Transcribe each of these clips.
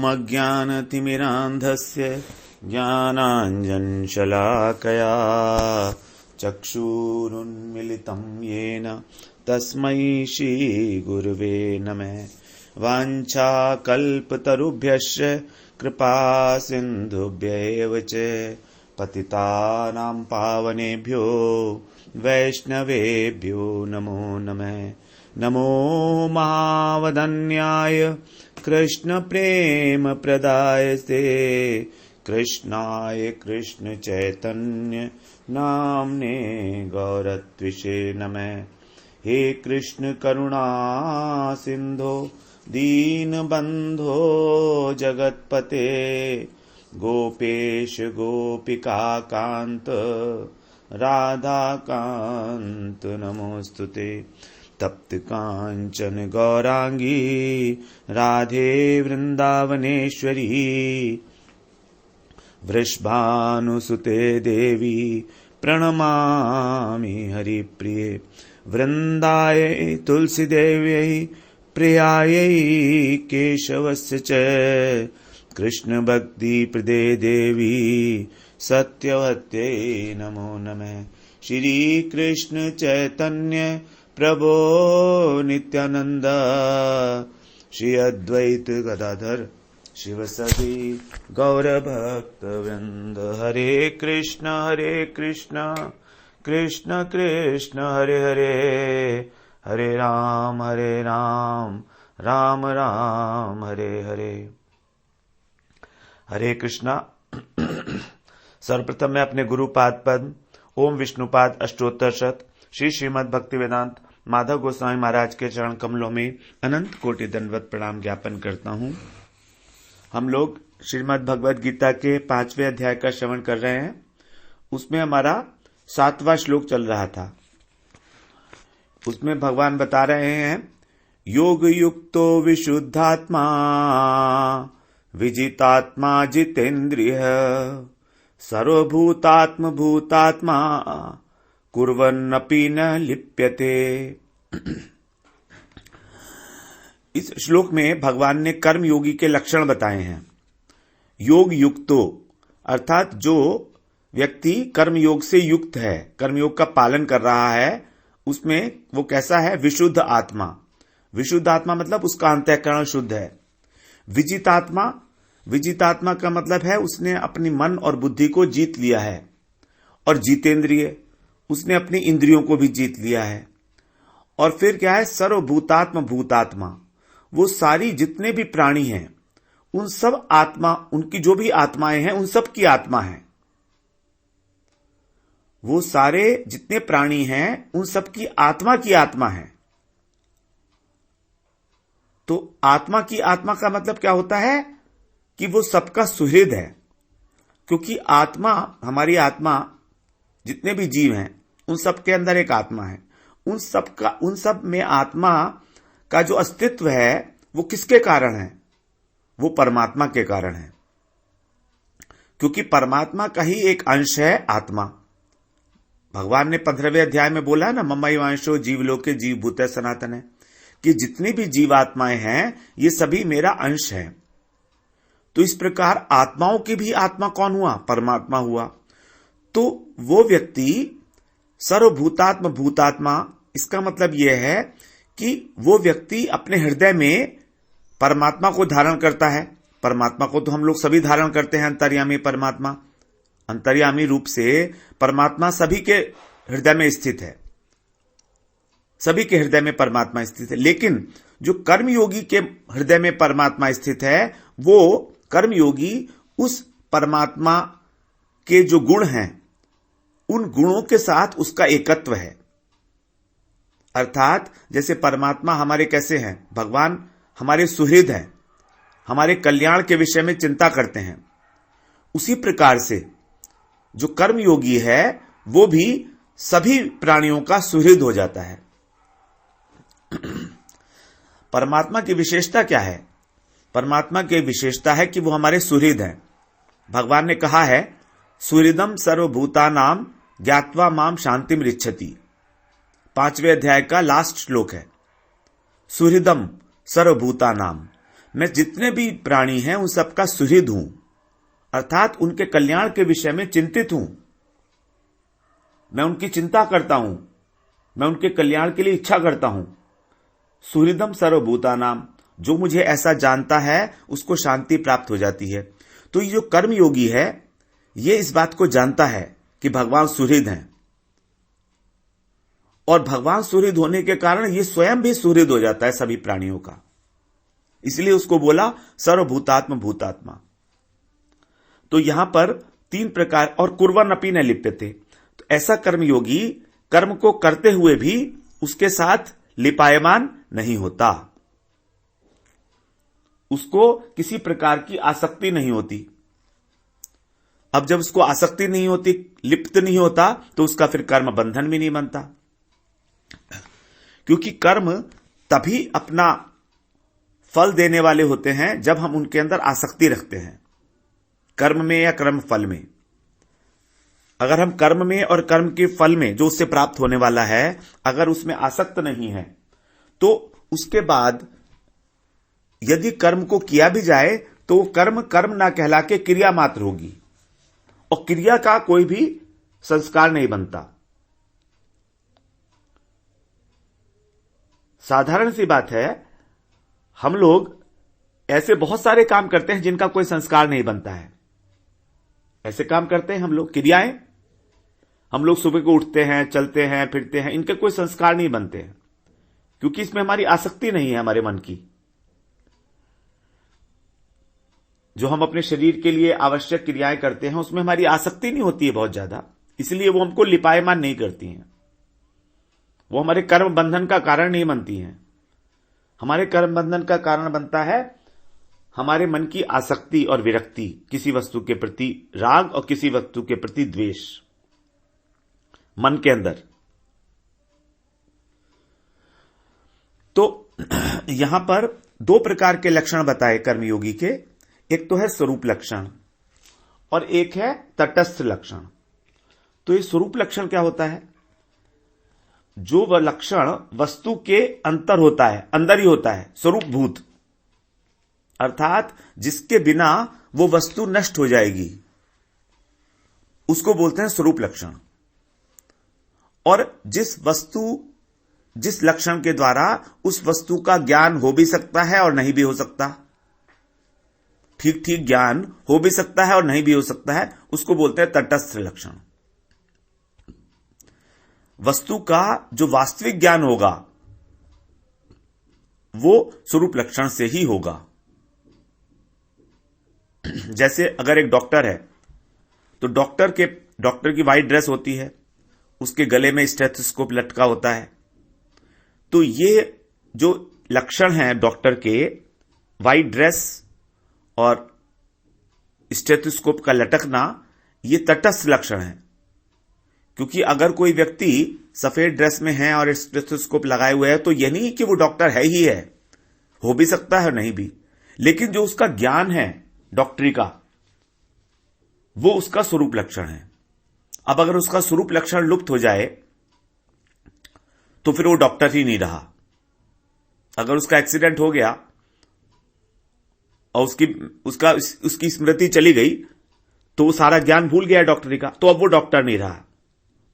ॐ अज्ञानतिमिरान्धस्य ज्ञानाञ्जनशलाकया चक्षुरुन्मिलितं येन तस्मै श्रीगुरुवे नमः। वाञ्छाकल्पतरुभ्यश्च कृपासिन्धुभ्यैव च पतितानां पावनेभ्यो वैष्णवेभ्यो नमो नमः। नमो महावदन्याय कृष्णप्रेमप्रदायते कृष्णाय कृष्णचैतन्य नाम्ने गौरत्विषे नमः। हे कृष्ण करुणा सिंधो दीनबंधो जगत्पते गोपेश गोपिकाकांत राधाकांत नमोस्तुते। तप्त कांचन गौरांगी राधे वृंदावनेश्वरी वृषभानुसुते देवी प्रणमामि हरिप्रिये। वृंदायै तुलसीदेव्यै प्रियायै केशवस्य च कृष्णभक्तिप्रदे देवी सत्यवत्यै नमो नमः। श्री कृष्ण चैतन्य प्रभो नित्यानंद श्री अद्वैत गदाधर शिवसदि गौरभक्तवृंद। हरे कृष्ण कृष्ण कृष्ण हरे हरे, हरे राम राम राम हरे हरे। हरे कृष्णा। सर्वप्रथम मैं अपने गुरुपाद पद्म ओम विष्णुपाद अष्टोत्तर शत श्री श्रीमद् भक्ति वेदांत माधव गोस्वामी महाराज के चरण कमलों में अनंत कोटि दंडवत प्रणाम ज्ञापन करता हूं। हम लोग श्रीमद् भगवद गीता के 5वें अध्याय का श्रवण कर रहे हैं। उसमें हमारा 7वां श्लोक चल रहा था। उसमें भगवान बता रहे हैं योग युक्तो विशुद्धात्मा विजितात्मा जितेन्द्रिय सर्वभूतात्म भूतात्मा कुर्वन्नपि न लिप्यते। इस श्लोक में भगवान ने कर्म योगी के लक्षण बताए हैं। योग युक्तो अर्थात जो व्यक्ति कर्म योग से युक्त है, कर्म योग का पालन कर रहा है, उसमें वो कैसा है? विशुद्ध आत्मा। विशुद्ध आत्मा मतलब उसका अंतःकरण शुद्ध है। विजितात्मा, विजितात्मा का मतलब है उसने अपनी मन और बुद्धि को जीत लिया है। और जितेंद्रिय, उसने अपनी इंद्रियों को भी जीत लिया है। और फिर क्या है? सर्वभूतात्म भूतात्मा, वो सारी जितने भी प्राणी हैं उन सब आत्मा, उनकी जो भी आत्माएं हैं उन सब की आत्मा है। वो सारे जितने प्राणी हैं उन सब की आत्मा है। तो आत्मा की आत्मा का मतलब क्या होता है? कि वो सबका सुहृद है। क्योंकि आत्मा, हमारी आत्मा, जितने भी जीव हैं उन सब के अंदर एक आत्मा है। उन सब में आत्मा का जो अस्तित्व है वो किसके कारण है? वो परमात्मा के कारण है। क्योंकि परमात्मा का ही एक अंश है आत्मा। भगवान ने 15वें अध्याय में बोला है ना, ममैवांशो जीवलोके जीवभूते सनातन है, कि जितनी भी जीवात्माएं हैं ये सभी मेरा अंश है। तो इस प्रकार आत्माओं की भी आत्मा कौन हुआ? परमात्मा हुआ। तो वो व्यक्ति सर्वभूतात्म भूतात्मा, इसका मतलब यह है कि वो व्यक्ति अपने हृदय में परमात्मा को धारण करता है। परमात्मा को तो हम लोग सभी धारण करते हैं, अंतर्यामी परमात्मा। अंतर्यामी रूप से परमात्मा सभी के हृदय में स्थित है, सभी के हृदय में परमात्मा स्थित है। लेकिन जो कर्मयोगी के हृदय में परमात्मा स्थित है, वो कर्मयोगी उस परमात्मा के जो गुण हैं उन गुणों के साथ उसका एकत्व है। अर्थात जैसे परमात्मा हमारे कैसे हैं? भगवान हमारे सुहृद हैं, हमारे कल्याण के विषय में चिंता करते हैं। उसी प्रकार से जो कर्मयोगी है वो भी सभी प्राणियों का सुहृद हो जाता है। परमात्मा की विशेषता क्या है? परमात्मा की विशेषता है कि वो हमारे सुहृद हैं। भगवान ने कहा है सुहृदम सर्वभूतानाम ज्ञात्वा माम शांतिम रिच्छति। 5वें अध्याय का लास्ट श्लोक है। सुहृदम सर्वभूतानाम, मैं जितने भी प्राणी हैं उन सबका सुहृद हूं, अर्थात उनके कल्याण के विषय में चिंतित हूं। मैं उनकी चिंता करता हूं, मैं उनके कल्याण के लिए इच्छा करता हूं। सुहृदम सर्वभूतानाम, जो मुझे ऐसा जानता है उसको शांति प्राप्त हो जाती है। तो ये जो कर्म योगी है ये इस बात को जानता है कि भगवान सुहृद हैं, और भगवान सुहृद होने के कारण ये स्वयं भी सुहृद हो जाता है सभी प्राणियों का। इसलिए उसको बोला सर्वभूतात्म भूतात्मा। तो यहां पर 3 प्रकार, और कुर्वन् अपि न लिप्यते, तो ऐसा कर्मयोगी कर्म को करते हुए भी उसके साथ लिपायमान नहीं होता, उसको किसी प्रकार की आसक्ति नहीं होती। अब जब उसको आसक्ति नहीं होती, लिप्त नहीं होता, तो उसका फिर कर्म बंधन भी नहीं बनता, क्योंकि कर्म तभी अपना फल देने वाले होते हैं जब हम उनके अंदर आसक्ति रखते हैं, कर्म में या कर्म फल में। अगर हम कर्म में और कर्म के फल में जो उससे प्राप्त होने वाला है अगर उसमें आसक्त नहीं है, तो उसके बाद यदि कर्म को किया भी जाए तो कर्म कर्म ना कहला के क्रिया मात्र होगी, और क्रिया का कोई भी संस्कार नहीं बनता। साधारण सी बात है, हम लोग ऐसे बहुत सारे काम करते हैं जिनका कोई संस्कार नहीं बनता है। ऐसे काम करते हैं हम लोग, क्रियाएं, हम लोग सुबह को उठते हैं, चलते हैं, फिरते हैं, इनके कोई संस्कार नहीं बनते हैं, क्योंकि इसमें हमारी आसक्ति नहीं है। हमारे मन की जो हम अपने शरीर के लिए आवश्यक क्रियाएं करते हैं उसमें हमारी आसक्ति नहीं होती है बहुत ज्यादा, इसलिए वो हमको लिपायमान नहीं करती हैं, वो हमारे कर्म बंधन का कारण नहीं बनती हैं। हमारे कर्म बंधन का कारण बनता है हमारे मन की आसक्ति और विरक्ति, किसी वस्तु के प्रति राग और किसी वस्तु के प्रति द्वेष मन के अंदर। तो यहां पर 2 प्रकार के लक्षण बताए कर्मयोगी के, एक तो है स्वरूप लक्षण और एक है तटस्थ लक्षण। तो ये स्वरूप लक्षण क्या होता है? जो वह लक्षण वस्तु के अंतर होता है, अंदर ही होता है, स्वरूप भूत, अर्थात जिसके बिना वो वस्तु नष्ट हो जाएगी, उसको बोलते हैं स्वरूप लक्षण। और जिस लक्षण के द्वारा उस वस्तु का ज्ञान हो भी सकता है और नहीं भी हो सकता, ठीक ठीक ज्ञान हो भी सकता है और नहीं भी हो सकता है, उसको बोलते हैं तटस्थ लक्षण। वस्तु का जो वास्तविक ज्ञान होगा वो स्वरूप लक्षण से ही होगा। जैसे अगर एक डॉक्टर है तो डॉक्टर की वाइट ड्रेस होती है, उसके गले में स्टेथोस्कोप लटका होता है। तो ये जो लक्षण हैं डॉक्टर के, वाइट ड्रेस और स्टेथोस्कोप का लटकना, ये तटस्थ लक्षण है। क्योंकि अगर कोई व्यक्ति सफेद ड्रेस में है और स्टेथोस्कोप लगाए हुए है तो यह नहीं कि वो डॉक्टर है ही है, हो भी सकता है और नहीं भी, लेकिन जो उसका ज्ञान है डॉक्टरी का वो उसका स्वरूप लक्षण है। अब अगर उसका स्वरूप लक्षण लुप्त हो जाए तो फिर वो डॉक्टर ही नहीं रहा। अगर उसका एक्सीडेंट हो गया और उसकी स्मृति चली गई तो वो सारा ज्ञान भूल गया डॉक्टरी का, तो अब वो डॉक्टर नहीं रहा।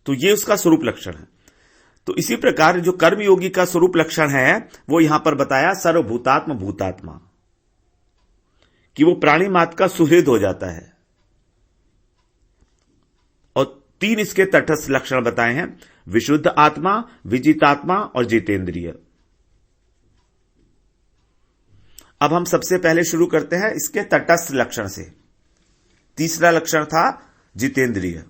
तो ये उसका स्वरूप लक्षण है। तो इसी प्रकार जो कर्मयोगी का स्वरूप लक्षण है वो यहां पर बताया सर्वभूतात्म भूतात्मा, कि वो प्राणी मात्र का सुहृद हो जाता है। और 3 इसके तटस्थ लक्षण बताए हैं, विशुद्ध आत्मा, विजितात्मा और जितेंद्रिय। अब हम सबसे पहले शुरू करते हैं इसके तटस्थ लक्षण से। तीसरा लक्षण था जितेंद्रिय।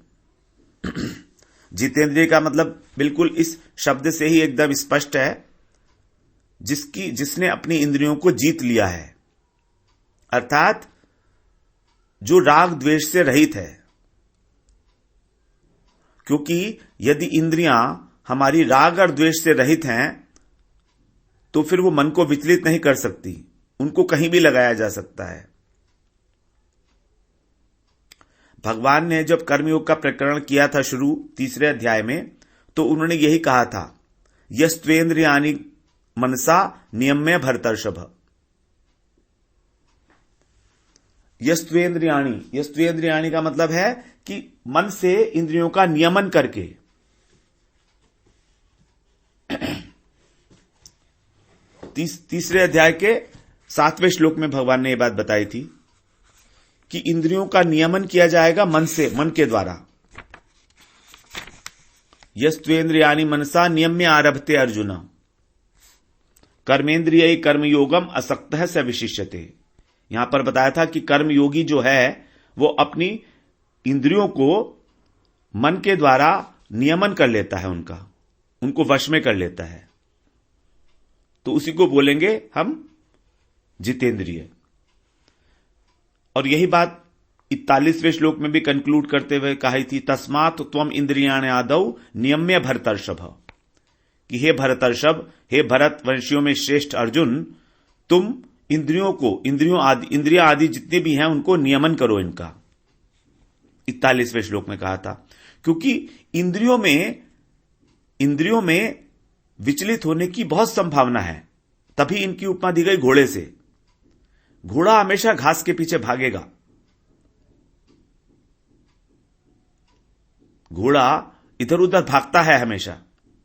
जितेंद्रिय का मतलब बिल्कुल इस शब्द से ही एकदम स्पष्ट है, जिसने अपनी इंद्रियों को जीत लिया है, अर्थात जो राग द्वेष से रहित है। क्योंकि यदि इंद्रियां हमारी राग और द्वेष से रहित हैं तो फिर वो मन को विचलित नहीं कर सकती, उनको कहीं भी लगाया जा सकता है। भगवान ने जब कर्मयोग का प्रकरण किया था शुरू 3 अध्याय में, तो उन्होंने यही कहा था, यस्त्वेन्द्रियाणि मनसा नियम्य भरतर्षभ। यस्त्वेंद्रियाणि, यस्त्वेंद्रियाणि का मतलब है कि मन से इंद्रियों का नियमन करके। तीसरे अध्याय के 7वें श्लोक में भगवान ने यह बात बताई थी कि इंद्रियों का नियमन किया जाएगा मन से, मन के द्वारा। यस्त्वेंद्रियाणि मनसा नियम्य आरभते अर्जुन कर्मेंद्रिय कर्मयोगम असक्तः स विशिष्यते। यहां पर बताया था कि कर्मयोगी जो है वो अपनी इंद्रियों को मन के द्वारा नियमन कर लेता है, उनको वश में कर लेता है, तो उसी को बोलेंगे हम जितेंद्रिय। और यही बात 41वें श्लोक में भी कंक्लूड करते हुए कही थी, तस्मात् त्वम इंद्रियाणि आदौ नियम्य भरतर्षभ, कि हे भरतर्षभ, हे भरत वंशियों में श्रेष्ठ अर्जुन, तुम इंद्रियों को, इंद्रियां आदि जितने भी हैं उनको नियमन करो इनका। 41वें श्लोक में कहा था, क्योंकि इंद्रियों में विचलित होने की बहुत संभावना है, तभी इनकी उपमा दी गई घोड़े से। घोड़ा हमेशा घास के पीछे भागेगा, घोड़ा इधर उधर भागता है, हमेशा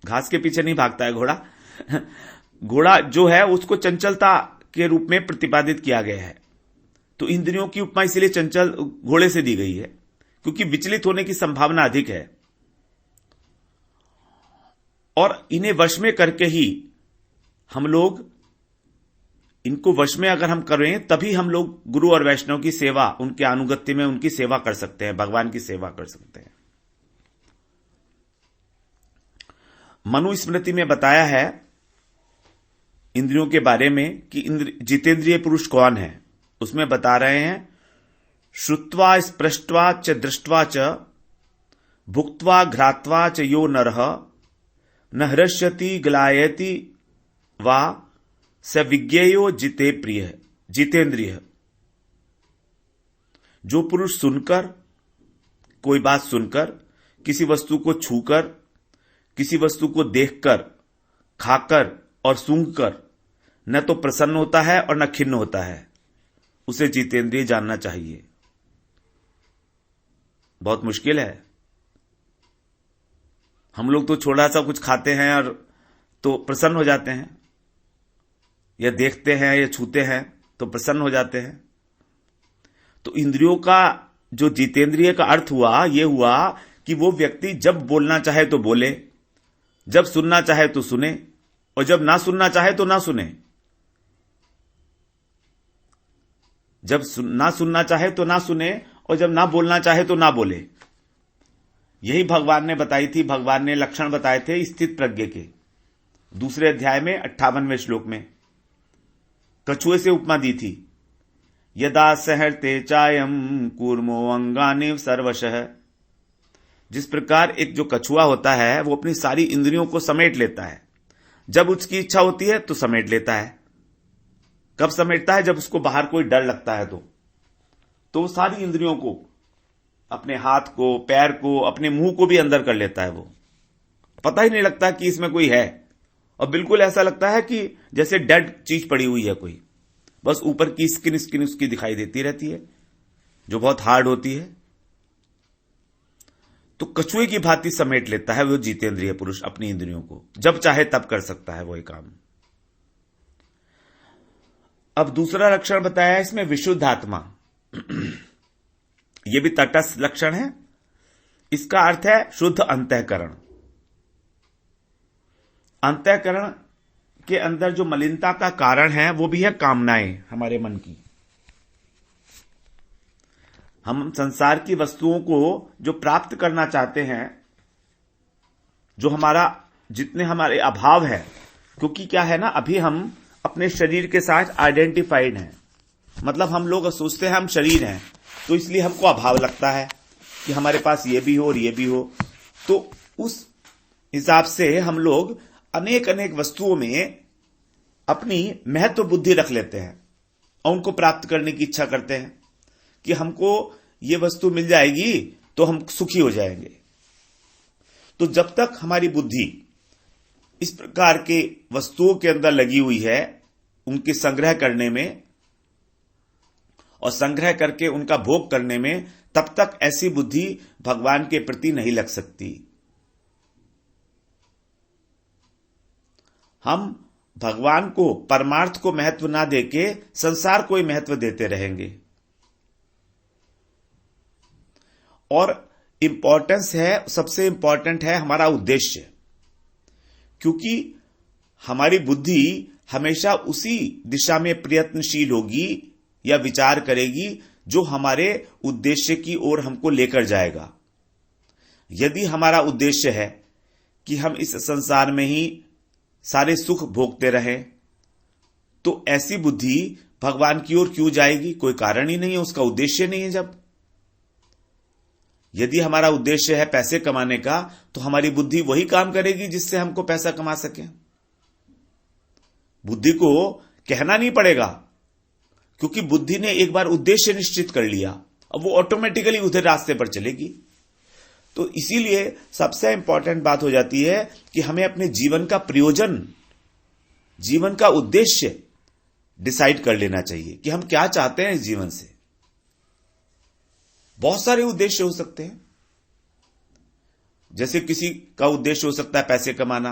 घास के पीछे नहीं भागता है घोड़ा। घोड़ा जो है उसको चंचलता के रूप में प्रतिपादित किया गया है, तो इंद्रियों की उपमा इसीलिए चंचल घोड़े से दी गई है, क्योंकि विचलित होने की संभावना अधिक है। और इन्हें वश में करके ही हम लोग, इनको वश में अगर हम करें तभी हम लोग गुरु और वैष्णव की सेवा, उनके अनुगत्य में उनकी सेवा कर सकते हैं, भगवान की सेवा कर सकते हैं। मनुस्मृति में बताया है इंद्रियों के बारे में कि जितेंद्रिय पुरुष कौन है। उसमें बता रहे हैं, श्रुत्वा स्पृष्ट्वा च दृष्ट्वा च भुक्त्वा घ्रात्वा च यो नरः न हृष्यति ग्लायति वा स विज्ञेयो जितेंद्रिय। जो पुरुष सुनकर, कोई बात सुनकर, किसी वस्तु को छूकर, किसी वस्तु को देखकर, खाकर और सूंघकर न तो प्रसन्न होता है और न खिन्न होता है, उसे जितेंद्रिय जानना चाहिए। बहुत मुश्किल है। हम लोग तो छोटा सा कुछ खाते हैं और तो प्रसन्न हो जाते हैं, या देखते हैं या छूते हैं तो प्रसन्न हो जाते हैं। तो इंद्रियों का जो जितेंद्रिय का अर्थ हुआ, यह हुआ कि वो व्यक्ति जब बोलना चाहे तो बोले, जब सुनना चाहे तो सुने, और जब ना सुनना चाहे तो ना सुने। जब ना सुनना चाहे तो ना सुने, और जब ना बोलना चाहे तो ना बोले। यही भगवान ने बताई थी, भगवान ने लक्षण बताए थे स्थित प्रज्ञ के। 2 अध्याय में 58वें श्लोक में कछुए से उपमा दी थी, यदा सहरते चायम कूर्मो अंगानि सर्वशः। जिस प्रकार एक जो कछुआ होता है वो अपनी सारी इंद्रियों को समेट लेता है, जब उसकी इच्छा होती है तो समेट लेता है। कब समेटता है? जब उसको बाहर कोई डर लगता है तो वो सारी इंद्रियों को, अपने हाथ को, पैर को, अपने मुंह को भी अंदर कर लेता है। वो पता ही नहीं लगता कि इसमें कोई है, और बिल्कुल ऐसा लगता है कि जैसे डेड चीज पड़ी हुई है कोई, बस ऊपर की स्किन उसकी दिखाई देती रहती है, जो बहुत हार्ड होती है। तो कछुए की भांति समेट लेता है वो जितेंद्रिय पुरुष अपनी इंद्रियों को, जब चाहे तब कर सकता है वो काम। अब दूसरा लक्षण बताया है इसमें, विशुद्ध आत्मा। यह भी तटस्थ लक्षण है। इसका अर्थ है शुद्ध अंतःकरण। अंतःकरण के अंदर जो मलिनता का कारण है वो भी है कामनाएं, हमारे मन की। हम संसार की वस्तुओं को जो प्राप्त करना चाहते हैं, जो जितने हमारे अभाव है, क्योंकि क्या है ना, अभी हम अपने शरीर के साथ आइडेंटिफाइड हैं। मतलब हम लोग सोचते हैं हम शरीर हैं, तो इसलिए हमको अभाव लगता है कि हमारे पास ये भी हो और ये भी हो। तो उस हिसाब से हम लोग अनेक अनेक वस्तुओं में अपनी महत्व बुद्धि रख लेते हैं और उनको प्राप्त करने की इच्छा करते हैं कि हमको ये वस्तु मिल जाएगी तो हम सुखी हो जाएंगे। तो जब तक हमारी बुद्धि इस प्रकार के वस्तुओं के अंदर लगी हुई है, उनके संग्रह करने में और संग्रह करके उनका भोग करने में, तब तक ऐसी बुद्धि भगवान के प्रति नहीं लग सकती। हम भगवान को, परमार्थ को महत्व ना देके संसार को ही महत्व देते रहेंगे। और इंपॉर्टेंस है, सबसे इंपॉर्टेंट है हमारा उद्देश्य, क्योंकि हमारी बुद्धि हमेशा उसी दिशा में प्रयत्नशील होगी या विचार करेगी जो हमारे उद्देश्य की ओर हमको लेकर जाएगा। यदि हमारा उद्देश्य है कि हम इस संसार में ही सारे सुख भोगते रहें, तो ऐसी बुद्धि भगवान की ओर क्यों जाएगी? कोई कारण ही नहीं है, उसका उद्देश्य नहीं है। जब यदि हमारा उद्देश्य है पैसे कमाने का, तो हमारी बुद्धि वही काम करेगी जिससे हमको पैसा कमा सके। बुद्धि को कहना नहीं पड़ेगा, क्योंकि बुद्धि ने एक बार उद्देश्य निश्चित कर लिया, अब वो ऑटोमेटिकली उधर रास्ते पर चलेगी। तो इसीलिए सबसे इंपॉर्टेंट बात हो जाती है कि हमें अपने जीवन का प्रयोजन, जीवन का उद्देश्य डिसाइड कर लेना चाहिए कि हम क्या चाहते हैं इस जीवन से। बहुत सारे उद्देश्य हो सकते हैं, जैसे किसी का उद्देश्य हो सकता है पैसे कमाना,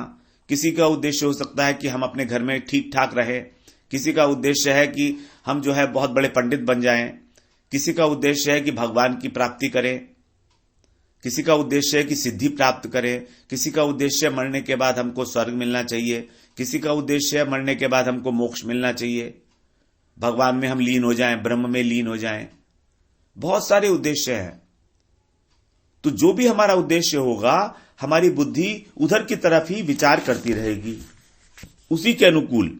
किसी का उद्देश्य हो सकता है कि हम अपने घर में ठीक ठाक रहें, किसी का उद्देश्य है कि हम जो है बहुत बड़े पंडित बन जाएं, किसी का उद्देश्य है कि भगवान की प्राप्ति करें, किसी का उद्देश्य है कि सिद्धि प्राप्त करें, किसी का उद्देश्य है मरने के बाद हमको स्वर्ग मिलना चाहिए, किसी का उद्देश्य है मरने के बाद हमको मोक्ष मिलना चाहिए, भगवान में हम लीन हो जाएं, ब्रह्म में लीन हो जाएं। बहुत सारे उद्देश्य हैं। तो जो भी हमारा उद्देश्य होगा, हमारी बुद्धि उधर की तरफ ही विचार करती रहेगी, उसी के अनुकूल।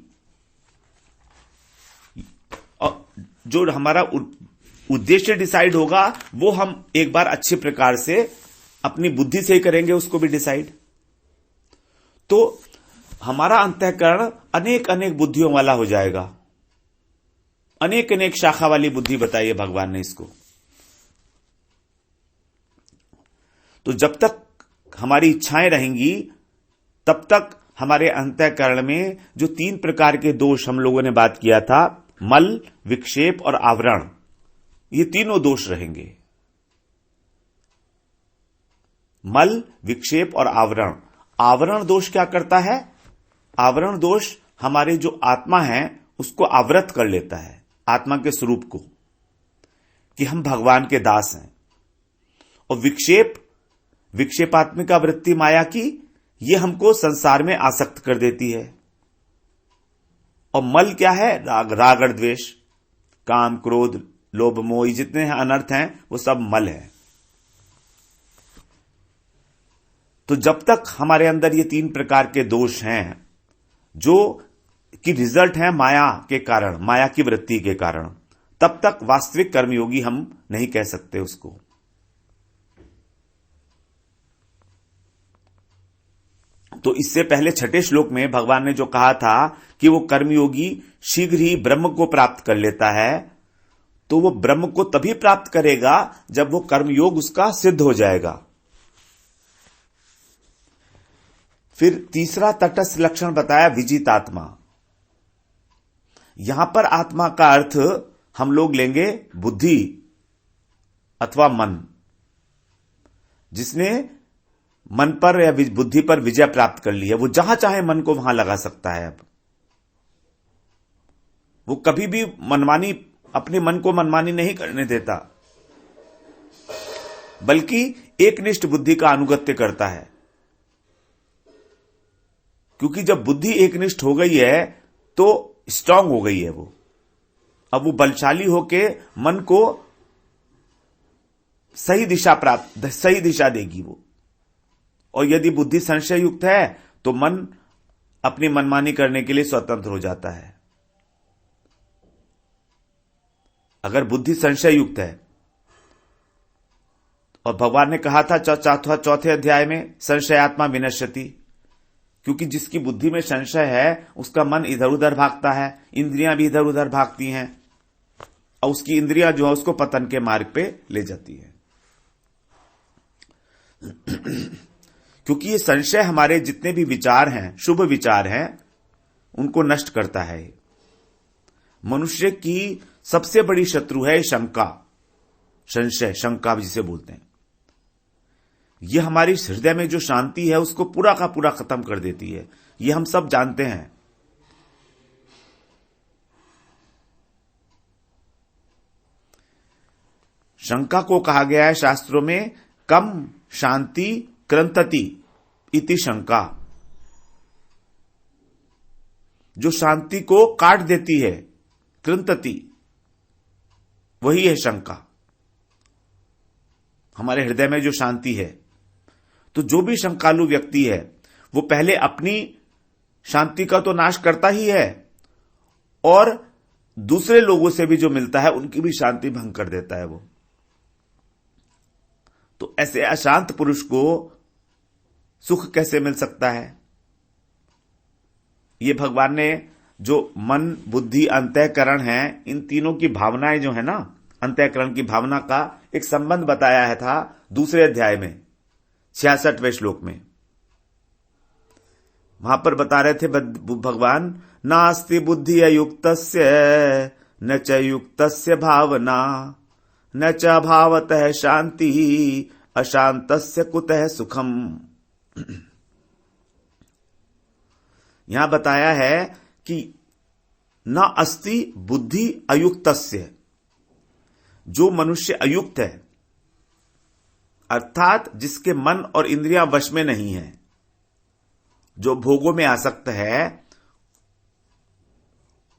और जो हमारा उद्देश्य डिसाइड होगा, वो हम एक बार अच्छे प्रकार से अपनी बुद्धि से ही करेंगे उसको भी डिसाइड। तो हमारा अंतःकरण अनेक अनेक बुद्धियों वाला हो जाएगा। अनेक अनेक शाखा वाली बुद्धि बताई है भगवान ने इसको। तो जब तक हमारी इच्छाएं रहेंगी, तब तक हमारे अंतःकरण में जो 3 प्रकार के दोष हम लोगों ने बात किया था, मल, विक्षेप और आवरण, ये तीनों दोष रहेंगे। मल, विक्षेप और आवरण। आवरण दोष क्या करता है? आवरण दोष हमारे जो आत्मा है उसको आवृत कर लेता है, आत्मा के स्वरूप को, कि हम भगवान के दास हैं। और विक्षेप, विक्षेपात्मिका वृत्ति माया की, ये हमको संसार में आसक्त कर देती है। और मल क्या है? राग और द्वेष, काम, क्रोध, लोभ, मोह, जितने अनर्थ हैं वो सब मल है। तो जब तक हमारे अंदर ये 3 प्रकार के दोष हैं, जो कि रिजल्ट है माया के कारण, माया की वृत्ति के कारण, तब तक वास्तविक कर्मयोगी हम नहीं कह सकते उसको। तो इससे पहले 6ठे श्लोक में भगवान ने जो कहा था कि वो कर्मयोगी शीघ्र ही ब्रह्म को प्राप्त कर लेता है, तो वो ब्रह्म को तभी प्राप्त करेगा जब वो कर्मयोग उसका सिद्ध हो जाएगा। फिर तीसरा तटस्थ लक्षण बताया, विजितात्मा। यहां पर आत्मा का अर्थ हम लोग लेंगे बुद्धि अथवा मन, जिसने मन पर या बुद्धि पर विजय प्राप्त कर ली है। वो जहां चाहे मन को वहां लगा सकता है। अब वो कभी भी मनमानी, अपने मन को मनमानी नहीं करने देता, बल्कि एकनिष्ठ बुद्धि का अनुगत्य करता है। क्योंकि जब बुद्धि एकनिष्ठ हो गई है तो स्ट्रांग हो गई है वो, अब वो बलशाली होके मन को सही दिशा देगी वो। और यदि बुद्धि संशय युक्त है तो मन अपनी मनमानी करने के लिए स्वतंत्र हो जाता है। अगर बुद्धि संशय युक्त है, और भगवान ने कहा था चौथे अध्याय में, संशयात्मा विनश्यति, क्योंकि जिसकी बुद्धि में संशय है उसका मन इधर उधर भागता है, इंद्रियां भी इधर उधर भागती हैं, और उसकी इंद्रियां जो है उसको पतन के मार्ग पे ले जाती है। क्योंकि ये संशय हमारे जितने भी विचार हैं, शुभ विचार हैं, उनको नष्ट करता है। मनुष्य की सबसे बड़ी शत्रु है शंका, संशय, शंका जिसे बोलते हैं। यह हमारी हृदय में जो शांति है उसको पूरा का पूरा खत्म कर देती है। यह हम सब जानते हैं। शंका को कहा गया है शास्त्रों में कम शांति क्रंतति इति शंका। जो शांति को काट देती है, क्रंतति, वही है शंका। हमारे हृदय में जो शांति है, तो जो भी शंकालु व्यक्ति है वो पहले अपनी शांति का तो नाश करता ही है और दूसरे लोगों से भी जो मिलता है उनकी भी शांति भंग कर देता है वो। तो ऐसे अशांत पुरुष को सुख कैसे मिल सकता है? ये भगवान ने जो मन, बुद्धि, अंतःकरण है, इन तीनों की भावनाएं जो है ना, अंतःकरण की भावना का एक संबंध बताया है था दूसरे अध्याय में 66वें श्लोक में। वहां पर बता रहे थे भगवान, नास्ति बुद्धि अयुक्तस्य न च युक्तस्य भावना न च अभावतः शांति अशांतस्य कुतः सुखम। यहां बताया है कि न अस्ति बुद्धि अयुक्तस्य, जो मनुष्य अयुक्त है अर्थात जिसके मन और इंद्रियां वश में नहीं है, जो भोगों में आसक्त है,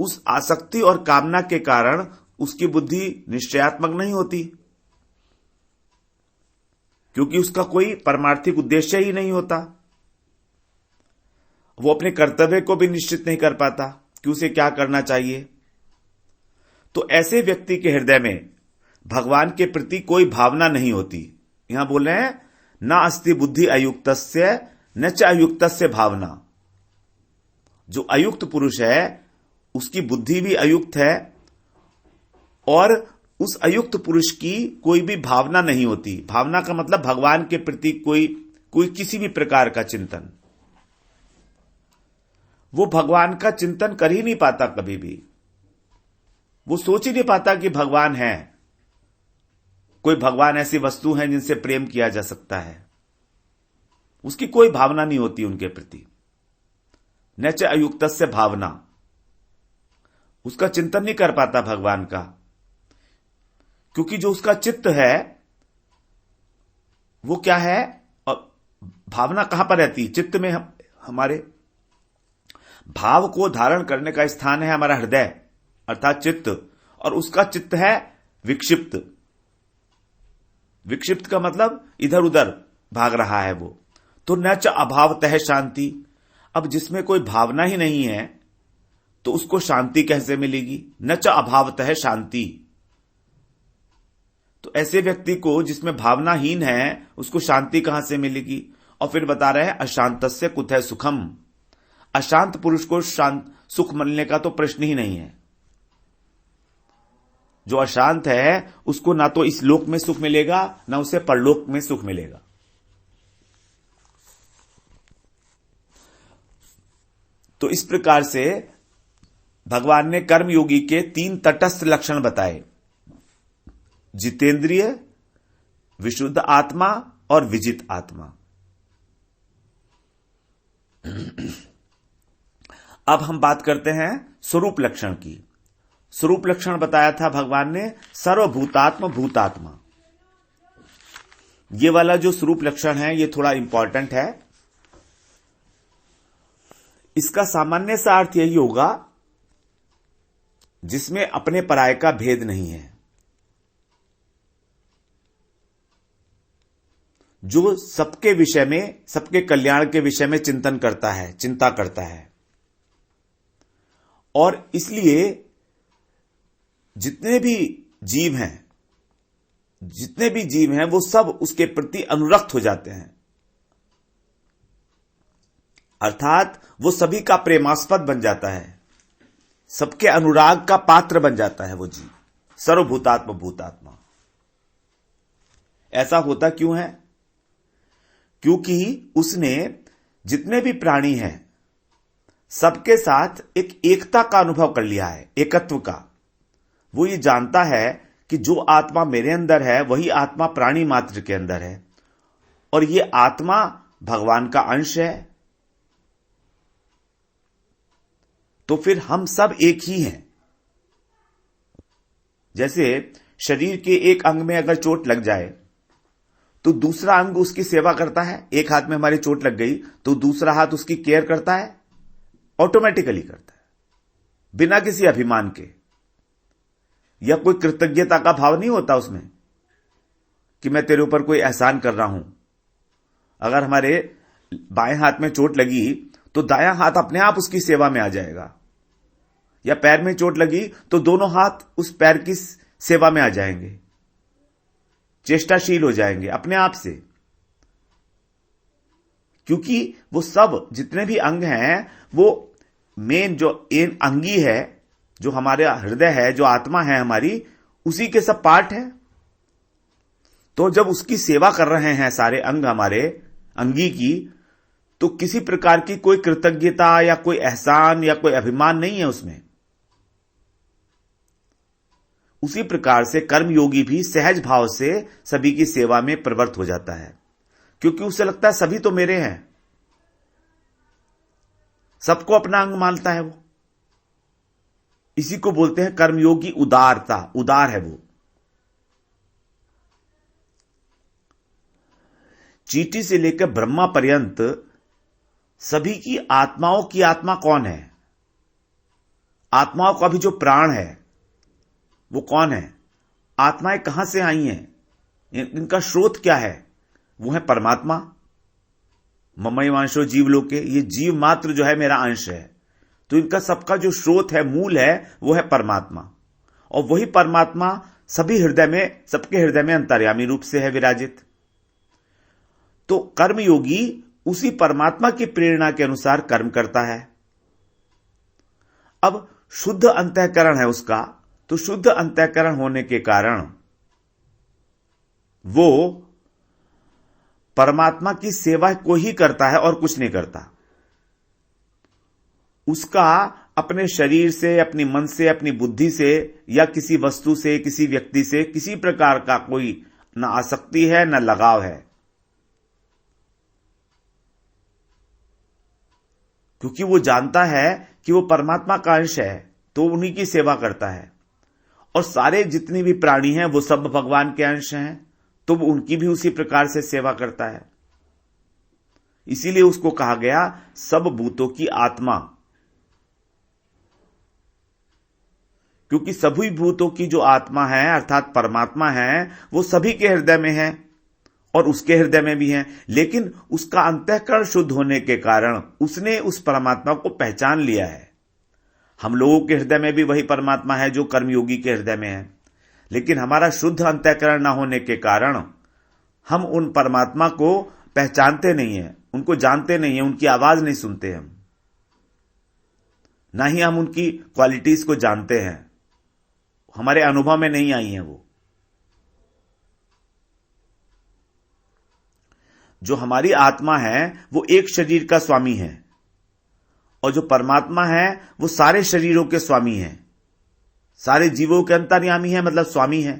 उस आसक्ति और कामना के कारण उसकी बुद्धि निश्चयात्मक नहीं होती, क्योंकि उसका कोई परमार्थिक उद्देश्य ही नहीं होता। वो अपने कर्तव्य को भी निश्चित नहीं कर पाता कि उसे क्या करना चाहिए। तो ऐसे व्यक्ति के हृदय में भगवान के प्रति कोई भावना नहीं होती। यहां बोल रहे हैं ना अस्ति बुद्धि अयुक्तस्य न च अयुक्तस्य भावना। जो अयुक्त पुरुष है उसकी बुद्धि भी अयुक्त है और उस अयुक्त पुरुष की कोई भी भावना नहीं होती। भावना का मतलब भगवान के प्रति कोई किसी भी प्रकार का चिंतन। वो भगवान का चिंतन कर ही नहीं पाता कभी भी। वो सोच ही नहीं पाता कि भगवान है, कोई भगवान ऐसी वस्तु है जिनसे प्रेम किया जा सकता है। उसकी कोई भावना नहीं होती उनके प्रति। न च अयुक्तस्य भावना, उसका चिंतन नहीं कर पाता भगवान का, क्योंकि जो उसका चित्त है वो क्या है, और भावना कहां पर रहती है? चित्त में हमारे भाव को धारण करने का स्थान है हमारा हृदय अर्थात चित्त, और उसका चित्त है विक्षिप्त। विक्षिप्त का मतलब इधर उधर भाग रहा है वो। तो न च अभावतः शांति। अब जिसमें कोई भावना ही नहीं है तो उसको शांति कैसे मिलेगी? न च अभावतः शांति। तो ऐसे व्यक्ति को जिसमें भावनाहीन है उसको शांति कहां से मिलेगी? और फिर बता रहे हैं अशांतस्य कुतः सुखम। अशांत पुरुष को सुख मिलने का तो प्रश्न ही नहीं है। जो अशांत है उसको ना तो इस लोक में सुख मिलेगा ना उसे परलोक में सुख मिलेगा। तो इस प्रकार से भगवान ने कर्मयोगी के 3 तटस्थ लक्षण बताए: जितेंद्रिय, विशुद्ध आत्मा और विजित आत्मा। अब हम बात करते हैं स्वरूप लक्षण की। स्वरूप लक्षण बताया था भगवान ने सर्वभूतात्म भूतात्मा। ये वाला जो स्वरूप लक्षण है ये थोड़ा इंपॉर्टेंट है। इसका सामान्य सा अर्थ यही होगा जिसमें अपने पराये का भेद नहीं है, जो सबके विषय में, सबके कल्याण के विषय में चिंतन करता है, चिंता करता है। और इसलिए जितने भी जीव हैं वो सब उसके प्रति अनुरक्त हो जाते हैं, अर्थात वो सभी का प्रेमास्पद बन जाता है, सबके अनुराग का पात्र बन जाता है वो जीव। सर्वभूतात्म भूतात्मा। ऐसा होता क्यों है? क्योंकि उसने जितने भी प्राणी हैं सबके साथ एक एकता का अनुभव कर लिया है, एकत्व का। वो ये जानता है कि जो आत्मा मेरे अंदर है वही आत्मा प्राणी मात्र के अंदर है, और ये आत्मा भगवान का अंश है। तो फिर हम सब एक ही हैं। जैसे शरीर के एक अंग में अगर चोट लग जाए तो दूसरा अंग उसकी सेवा करता है। एक हाथ में हमारी चोट लग गई तो दूसरा हाथ उसकी केयर करता है, ऑटोमेटिकली करता है, बिना किसी अभिमान के या कोई कृतज्ञता का भाव नहीं होता उसमें कि मैं तेरे ऊपर कोई एहसान कर रहा हूं। अगर हमारे बाएं हाथ में चोट लगी तो दायां हाथ अपने आप उसकी सेवा में आ जाएगा, या पैर में चोट लगी तो दोनों हाथ उस पैर की सेवा में आ जाएंगे, चेष्टाशील हो जाएंगे अपने आप से। क्योंकि वो सब जितने भी अंग हैं वो मेन जो अंगी है, जो हमारे हृदय है, जो आत्मा है हमारी, उसी के सब पार्ट है। तो जब उसकी सेवा कर रहे हैं सारे अंग हमारे अंगी की, तो किसी प्रकार की कोई कृतज्ञता या कोई एहसान या कोई अभिमान नहीं है उसमें। उसी प्रकार से कर्मयोगी भी सहज भाव से सभी की सेवा में प्रवृत्त हो जाता है, क्योंकि उसे लगता है सभी तो मेरे हैं, सबको अपना अंग मानता है वो। इसी को बोलते हैं कर्मयोगी उदारता, उदार है वो। चींटी से लेकर ब्रह्मा पर्यंत सभी की आत्माओं की आत्मा कौन है? आत्माओं का भी जो प्राण है वो कौन है? आत्माएं कहां से आई हैं? इनका स्रोत क्या है? वो है परमात्मा। ममैवांशो जीवलोके, ये जीव मात्र जो है मेरा अंश है। तो इनका सबका जो स्रोत है, मूल है, वो है परमात्मा। और वही परमात्मा सभी हृदय में, सबके हृदय में अंतर्यामी रूप से है विराजित। तो कर्मयोगी उसी परमात्मा की प्रेरणा के अनुसार कर्म करता है। अब शुद्ध अंतःकरण है उसका, तो शुद्ध अंतःकरण होने के कारण वो परमात्मा की सेवा को ही करता है और कुछ नहीं करता। उसका अपने शरीर से, अपनी मन से, अपनी बुद्धि से या किसी वस्तु से, किसी व्यक्ति से किसी प्रकार का कोई न आसक्ति है न लगाव है, क्योंकि वो जानता है कि वो परमात्मा का अंश है, तो उन्हीं की सेवा करता है। और सारे जितने भी प्राणी हैं वो सब भगवान के अंश हैं, तो वो उनकी भी उसी प्रकार से सेवा करता है। इसीलिए उसको कहा गया सब भूतों की आत्मा, क्योंकि सभी भूतों की जो आत्मा है अर्थात परमात्मा है, वो सभी के हृदय में है और उसके हृदय में भी है। लेकिन उसका अंतःकरण शुद्ध होने के कारण उसने उस परमात्मा को पहचान लिया है। हम लोगों के हृदय में भी वही परमात्मा है जो कर्मयोगी के हृदय में है, लेकिन हमारा शुद्ध अंतःकरण न होने के कारण हम उन परमात्मा को पहचानते नहीं हैं, उनको जानते नहीं हैं, उनकी आवाज नहीं सुनते हम, ना ही हम उनकी क्वालिटीज को जानते हैं, हमारे अनुभव में नहीं आई हैं वो। जो हमारी आत्मा है वो एक शरीर का स्वामी है, और जो परमात्मा है वो सारे शरीरों के स्वामी है, सारे जीवों के अंतर्यामी है, मतलब स्वामी है।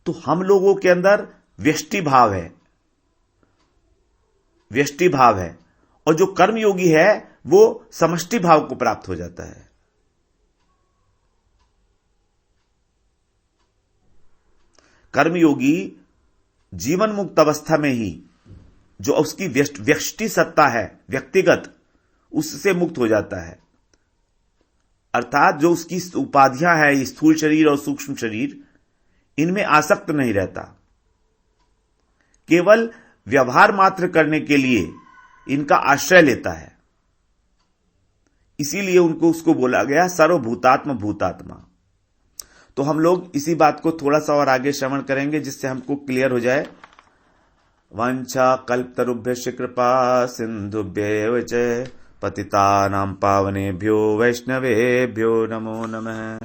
तो हम लोगों के अंदर व्यष्टि भाव है, व्यष्टि भाव है, और जो कर्मयोगी है वो समष्टि भाव को प्राप्त हो जाता है। कर्मयोगी जीवन मुक्त अवस्था में ही जो उसकी व्यष्टि सत्ता है, व्यक्तिगत, उससे मुक्त हो जाता है। अर्थात जो उसकी उपाधियां हैं, स्थूल शरीर और सूक्ष्म शरीर, इनमें आसक्त नहीं रहता, केवल व्यवहार मात्र करने के लिए इनका आश्रय लेता है। इसीलिए उनको उसको बोला गया सर्वभूतात्म भूतात्मा। तो हम लोग इसी बात को थोड़ा सा और आगे श्रवण करेंगे, जिससे हमको क्लियर हो जाए। वांछा कल्पतरुभ्यश्च कृपा सिंधुभ्यैव च पतितानां पावनेभ्यो वैष्णवेभ्यो नमो नमः।